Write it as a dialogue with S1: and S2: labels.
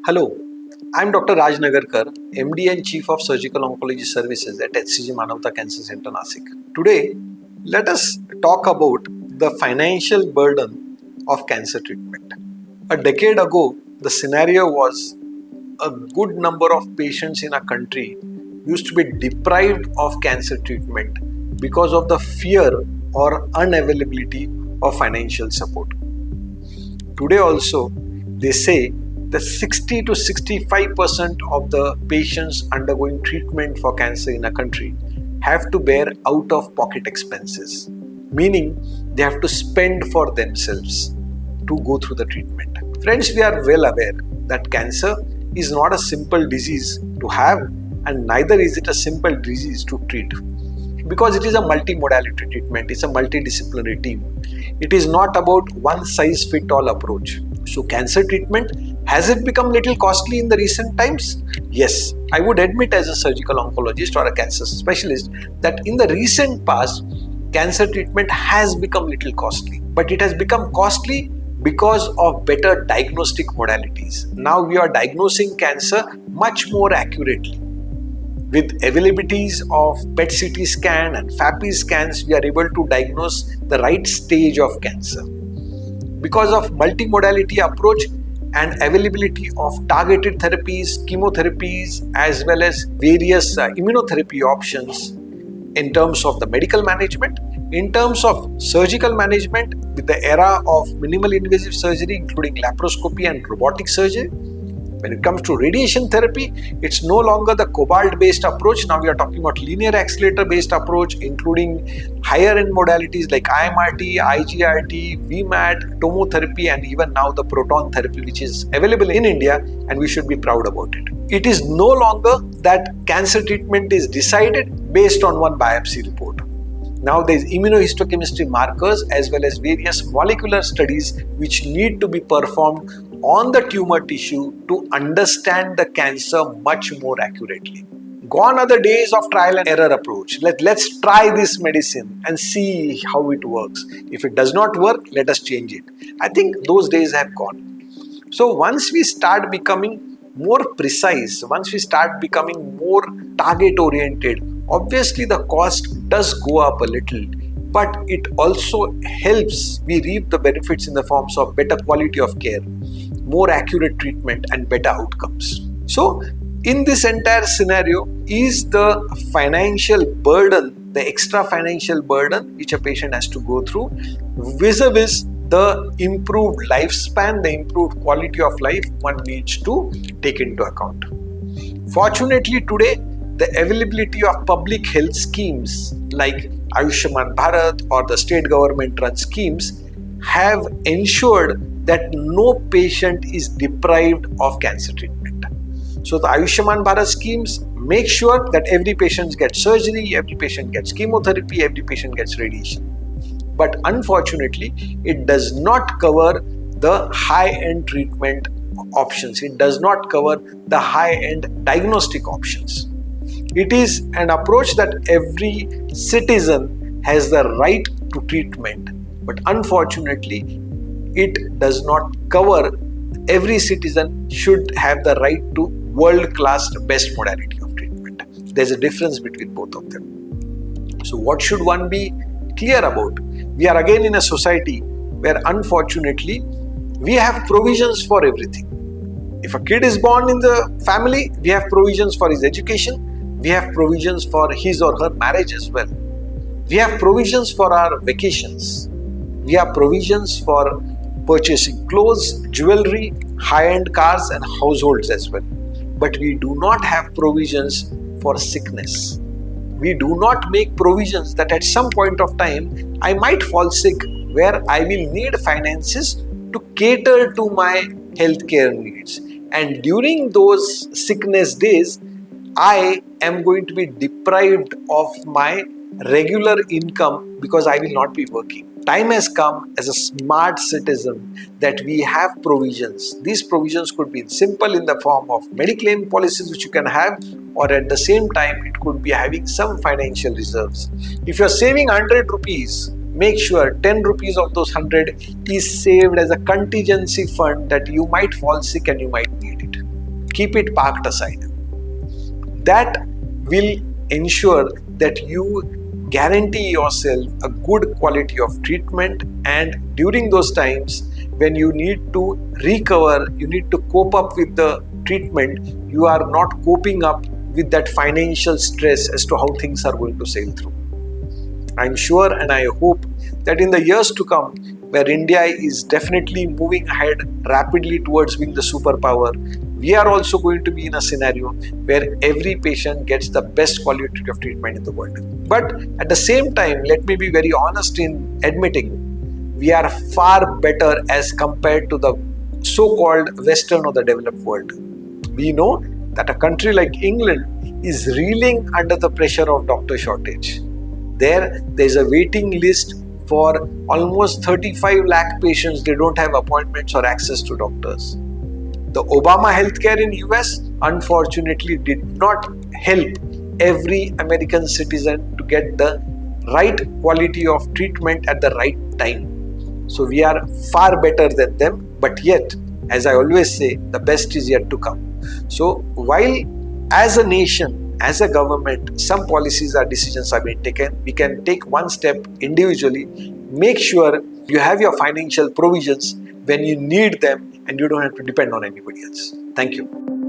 S1: Hello, I'm Dr. Raj Nagarkar, MD and Chief of Surgical Oncology Services at HCG Manavata Cancer Center, Nasik. Today, let us talk about the financial burden of cancer treatment. A decade ago, the scenario was a good number of patients in our country used to be deprived of cancer treatment because of the fear or unavailability of financial support. Today also, they say that 60 to 65% of the patients undergoing treatment for cancer in a country have to bear out of pocket expenses, meaning they have to spend for themselves to go through the treatment. Friends, we are well aware that cancer is not a simple disease to have, and neither is it a simple disease to treat, because it is a multimodality treatment, it's a multidisciplinary team. It is not about one size fit all approach. So cancer treatment, has it become little costly in the recent times? Yes, I would admit as a surgical oncologist or a cancer specialist that in the recent past, cancer treatment has become little costly. But it has become costly because of better diagnostic modalities. Now we are diagnosing cancer much more accurately. With availabilities of PET CT scan and FAPI scans, we are able to diagnose the right stage of cancer. Because of multimodality approach and availability of targeted therapies, chemotherapies, as well as various immunotherapy options in terms of the medical management, in terms of surgical management, with the era of minimal invasive surgery, including laparoscopy and robotic surgery. When it comes to radiation therapy, it's no longer the cobalt-based approach. Now we are talking about linear accelerator-based approach, including higher-end modalities like IMRT, IGRT, VMAT, tomotherapy, and even now the proton therapy, which is available in India, and we should be proud about it. It is no longer that cancer treatment is decided based on one biopsy report. Now there is immunohistochemistry markers as well as various molecular studies which need to be performed on the tumor tissue to understand the cancer much more accurately. Gone are the days of trial and error approach. Let's try this medicine and see how it works. If it does not work, let us change it. I think those days have gone. So once we start becoming more precise, once we start becoming more target oriented, obviously the cost does go up a little, but it also helps we reap the benefits in the forms of better quality of care, more accurate treatment, and better outcomes. So in this entire scenario, is the financial burden, the extra financial burden which a patient has to go through, vis-a-vis the improved lifespan, the improved quality of life, one needs to take into account. Fortunately today, the availability of public health schemes like Ayushman Bharat or the state government run schemes have ensured that no patient is deprived of cancer treatment. So the Ayushman Bharat schemes make sure that every patient gets surgery, every patient gets chemotherapy, every patient gets radiation. But unfortunately, it does not cover the high-end treatment options. It does not cover the high-end diagnostic options. It is an approach that every citizen has the right to treatment, but unfortunately, it does not cover every citizen should have the right to world-class best modality of treatment. There's a difference between both of them. So what should one be clear about? We are again in a society where unfortunately we have provisions for everything. If a kid is born in the family, we have provisions for his education. We have provisions for his or her marriage as well. We have provisions for our vacations. We have provisions for purchasing clothes, jewelry, high-end cars and households as well. But we do not have provisions for sickness. We do not make provisions that at some point of time I might fall sick where I will need finances to cater to my healthcare needs. And during those sickness days, I am going to be deprived of my regular income because I will not be working. Time has come as a smart citizen that we have provisions. These provisions could be simple in the form of mediclaim policies which you can have, or at the same time it could be having some financial reserves. If you are saving 100 rupees, make sure 10 rupees of those 100 is saved as a contingency fund that you might fall sick and you might need it. keep it parked aside. That will ensure that you guarantee yourself a good quality of treatment, and during those times when you need to recover, you need to cope up with the treatment, you are not coping up with that financial stress as to how things are going to sail through. I'm sure and I hope that in the years to come, where India is definitely moving ahead rapidly towards being the superpower, we are also going to be in a scenario where every patient gets the best quality of treatment in the world. But at the same time, let me be very honest in admitting we are far better as compared to the so-called Western or the developed world. We know that a country like England is reeling under the pressure of doctor shortage. There's a waiting list for almost 35 lakh patients. They don't have appointments or access to doctors. The Obama healthcare in US unfortunately did not help every American citizen to get the right quality of treatment at the right time. So we are far better than them, but yet, as I always say, the best is yet to come. So while as a nation, as a government, some policies or decisions are being taken, we can take one step individually. Make sure you have your financial provisions when you need them and you don't have to depend on anybody else. Thank you.